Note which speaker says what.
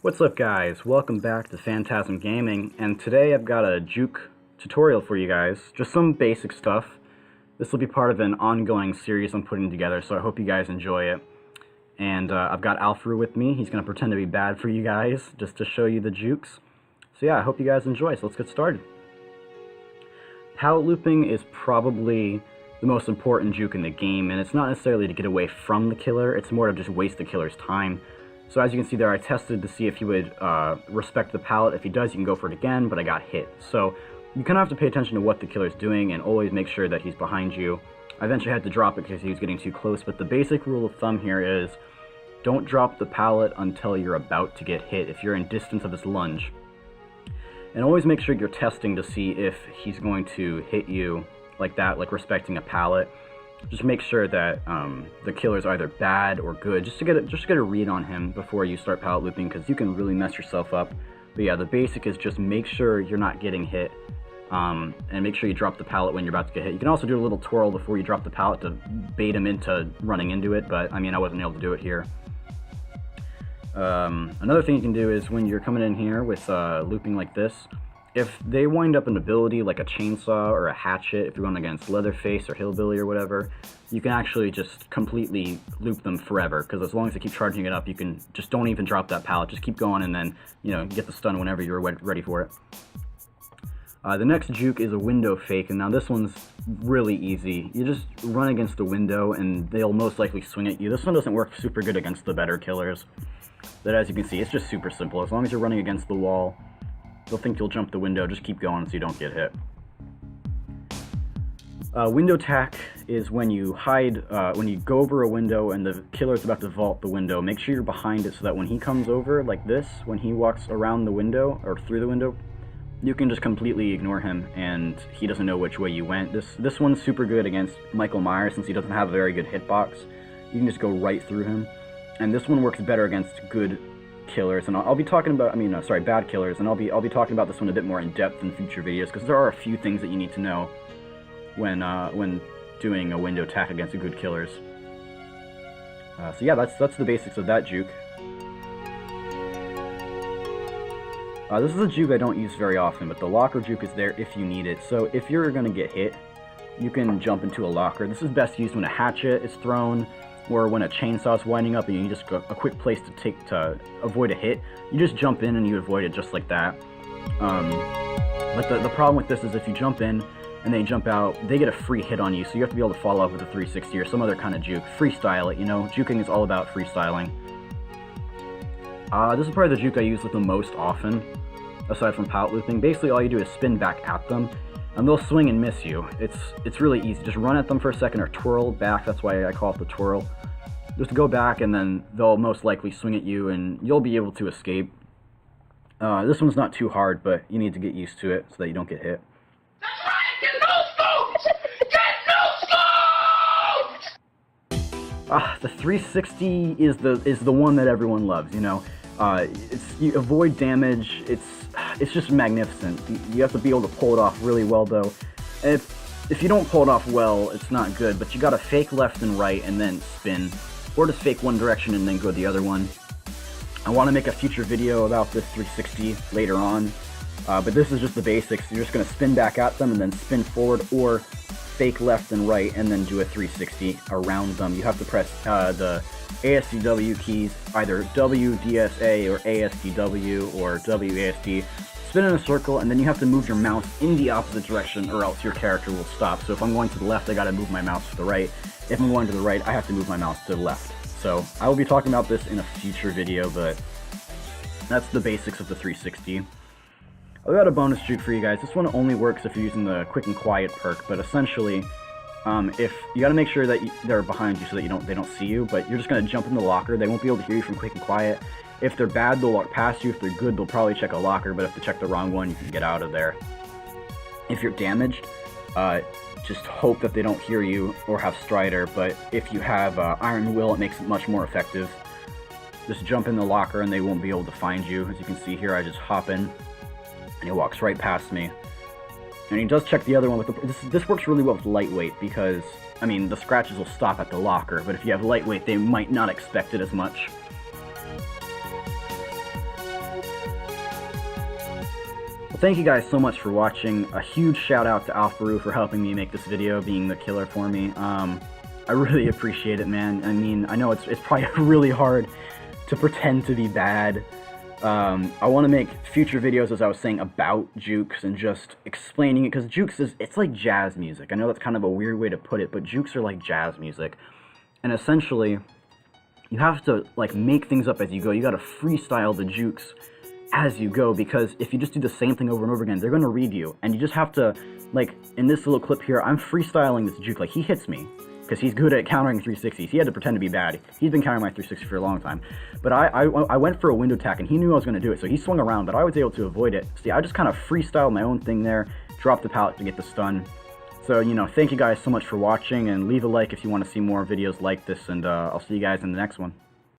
Speaker 1: What's up guys, welcome back to Phantasm Gaming, and today I've got a Juke tutorial for you guys, just some basic stuff. This will be part of an ongoing series I'm putting together, so I hope you guys enjoy it. And I've got Alpharoo with me. He's going to pretend to be bad for you guys, just to show you the jukes. So yeah, I hope you guys enjoy, so let's get started. Pallet looping is probably the most important juke in the game, and it's not necessarily to get away from the killer, it's more to just waste the killer's time. So as you can see there, I tested to see if he would respect the pallet. If he does, you can go for it again, but I got hit. So you kind of have to pay attention to what the killer's doing and always make sure that he's behind you. I eventually had to drop it because he was getting too close, but the basic rule of thumb here is don't drop the pallet until you're about to get hit, if you're in distance of his lunge. And always make sure you're testing to see if he's going to hit you like that, like respecting a pallet. Just make sure that the killer's either bad or good, just to get a read on him before you start pallet looping, because you can really mess yourself up. But yeah, the basic is just make sure you're not getting hit, and make sure you drop the pallet when you're about to get hit. You can also do a little twirl before you drop the pallet to bait him into running into it, but I mean, I wasn't able to do it here. Another thing you can do is when you're coming in here with looping like this, if they wind up an ability like a chainsaw or a hatchet, if you're going against Leatherface or Hillbilly or whatever, you can actually just completely loop them forever, because as long as they keep charging it up, you can just don't even drop that pallet, just keep going, and then, you know, get the stun whenever you're ready for it. The next juke is a window fake, and now this one's really easy. You just run against the window and they'll most likely swing at you. This one doesn't work super good against the better killers, but as you can see, it's just super simple. As long as you're running against the wall, they'll think you'll jump the window. Just keep going so you don't get hit. Window tack is when you hide, when you go over a window and the killer's about to vault the window. Make sure you're behind it so that when he comes over like this, when he walks around the window or through the window, you can just completely ignore him and he doesn't know which way you went. This one's super good against Michael Myers since he doesn't have a very good hitbox. You can just go right through him. And this one works better against good killers, and I'll be talking about, bad killers, and I'll be talking about this one a bit more in depth in future videos, because there are a few things that you need to know when doing a window tack against good killers. So yeah, that's the basics of that juke. This is a juke I don't use very often, but the locker juke is there if you need it. So if you're going to get hit, you can jump into a locker. This is best used when a hatchet is thrown, or when a chainsaw is winding up and you need just a quick place to avoid a hit. You just jump in and you avoid it just like that. But the problem with this is if you jump in and they jump out, they get a free hit on you, so you have to be able to follow up with a 360 or some other kind of juke. Freestyle it, you know, juking is all about freestyling. This is probably the juke I use the most often, aside from pallet looping. Basically all you do is spin back at them, and they'll swing and miss you. It's really easy. Just run at them for a second or twirl back. That's why I call it the twirl. Just go back and then they'll most likely swing at you and you'll be able to escape. This one's not too hard, but you need to get used to it so that you don't get hit.
Speaker 2: That's right! Get no scopes!
Speaker 1: The 360 is the one that everyone loves, you know. You avoid damage. It's just magnificent. You have to be able to pull it off really well, though. If you don't pull it off well, it's not good, but you gotta fake left and right and then spin, or just fake one direction and then go the other one. I want to make a future video about this 360 later on, but this is just the basics. You're just gonna spin back at them and then spin forward, or fake left and right and then do a 360 around them. You have to press the ASDW keys, either WDSA or ASDW or WASD. Spin in a circle, and then you have to move your mouse in the opposite direction or else your character will stop. So if I'm going to the left, I gotta move my mouse to the right. If I'm going to the right, I have to move my mouse to the left. So I will be talking about this in a future video, but that's the basics of the 360. I've got a bonus juke for you guys. This one only works if you're using the quick and quiet perk, but essentially, if you got to make sure that they're behind you so that they don't see you, but you're just going to jump in the locker. They won't be able to hear you from quick and quiet. If they're bad, they'll walk past you. If they're good, they'll probably check a locker, but if they check the wrong one, you can get out of there. If you're damaged, just hope that they don't hear you or have Strider, but if you have Iron Will, it makes it much more effective. Just jump in the locker and they won't be able to find you. As you can see here, I just hop in and he walks right past me. And he does check the other one with the... This works really well with lightweight because, I mean, the scratches will stop at the locker, but if you have lightweight, they might not expect it as much. thank you guys so much for watching. A huge shout out to Alpharoo for helping me make this video, being the killer for me. I really appreciate it, man. I mean, I know it's probably really hard to pretend to be bad. I want to make future videos, as I was saying, about Jukes and just explaining it, because Jukes it's like jazz music. I know that's kind of a weird way to put it, but Jukes are like jazz music. And essentially, you have to like make things up as you go. You gotta freestyle the Jukes as you go, because if you just do the same thing over and over again, they're gonna read you. And you just have to, like, in this little clip here, I'm freestyling this Juke. Like, he hits me, because he's good at countering 360s. He had to pretend to be bad. He's been countering my 360 for a long time. But I went for a window tack, and he knew I was going to do it, so he swung around, but I was able to avoid it. See, I just kind of freestyled my own thing there, dropped the pallet to get the stun. So, you know, thank you guys so much for watching, and leave a like if you want to see more videos like this, and I'll see you guys in the next one.